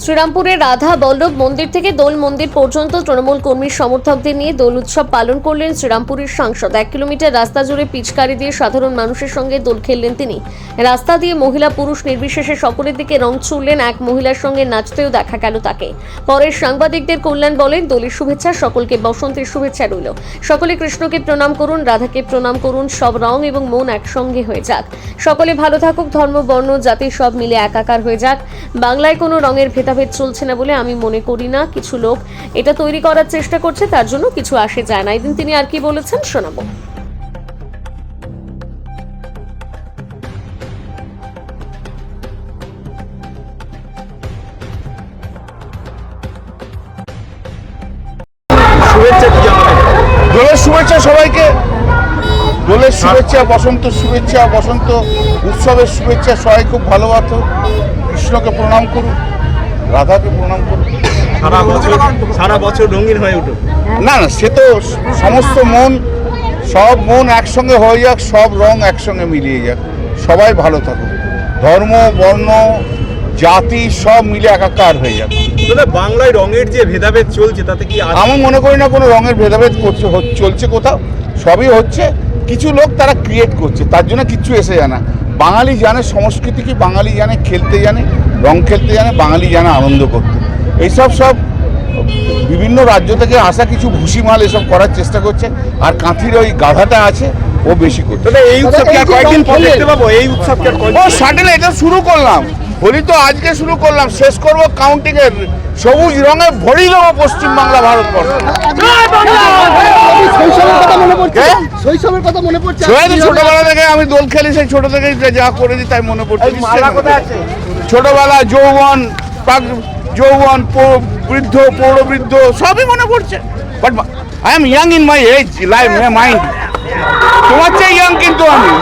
শ্রীরামপুরের রাধা বল্লভ মন্দির থেকে দোল মন্দির পর্যন্ত তৃণমূল কর্মীর সমর্থকদের নিয়ে দোল উৎসব পালন করলেন শ্রীরামপুরের সাংসদ। 1 কিলোমিটার রাস্তা জুড়ে পিচকারি দিয়ে সাধারণ মানুষের সঙ্গে দোল খেললেন তিনি। রাস্তা দিয়ে মহিলা পুরুষ নির্বিশেষে সকলের দিকে রং ছুড়লেন। এক মহিলার সঙ্গে নাচতেও দেখা গেল তাকে। পরে সাংবাদিকদের কল্যাণ বলেন, দোলের শুভেচ্ছা, সকলকে বসন্তের শুভেচ্ছা রইল। সকলে কৃষ্ণকে প্রণাম করুন, রাধাকে প্রণাম করুন, সব রং এবং মন একসঙ্গে হয়ে যাক। সকলে ভালো থাকুক, ধর্ম বর্ণ জাতি সব মিলে একাকার হয়ে যাক। বাংলায় কোনো রঙের ভেদাভেদ চলছে না বলে আমি মনে করি না। কিছু লোক এটা তৈরি করার চেষ্টা করছে, তার জন্য কিছু আসে যায় না। এদিন তিনি আর কি বলেছেন শোনাবো। শুভেচ্ছা কি জানাবেন? দোলের শুভেচ্ছা সবাইকে। দোলের শুভেচ্ছা, বসন্ত শুভেচ্ছা, বসন্ত উৎসবের শুভেচ্ছা। সবাই খুব ভালোবাসো, কৃষ্ণকে প্রণাম করুন, রাধাকে প্রণাম করুন। সারা বছর রঙিন হয়ে উঠুক। না না, সে তো সমস্ত মন, সব মন একসঙ্গে হয়ে যাক, সব রং একসঙ্গে মিলিয়ে যাক, সবাই ভালো থাকুক, ধর্ম বর্ণ জাতি সব মিলে একাকার হয়ে যাক। তবে বাংলায় রঙের যে ভেদাভেদ চলছে তাতে কি আমি মনে করি না কোনো রঙের ভেদাভেদ চলছে কোথাও। সবই হচ্ছে, কিছু লোক তারা ক্রিয়েট করছে, তার জন্য কিচ্ছু এসে যায় না। বাঙালি জানে সংস্কৃতি কি, বাঙালি জানে খেলতে জানে, রং খেলতে জানে, বাঙালি জানে আনন্দ করতে। এইসব সব বিভিন্ন রাজ্য থেকে আসা কিছু ভুসিমাল এসব করার চেষ্টা করছে। আর কাঁথির ওই গাধাটা আছে, ও বেশি করছে। তবে এই উৎসব কি আর কয়েকদিন পর দেখতে পাবো? এই উৎসব কি আর ও সাটেল, এটা শুরু করলাম, হোলি তো আজকে শুরু করলাম, শেষ করবো কাউন্টিং এর সবুজ রঙে ভরি দেবো পশ্চিমবাংলা, ভারতবর্ষ। ছোটবেলা থেকে আমি দোল খেলি, সেই ছোট থেকে যা করেছি তাই মনে পড়ছে। ছোটবেলা, যৌবন, যৌবন, বৃদ্ধ, পৌরবৃদ্ধ সবই মনে পড়ছে। But I am young in my age, life mind. তোমার চেয়ে ইয়াং কিন্তু আমি।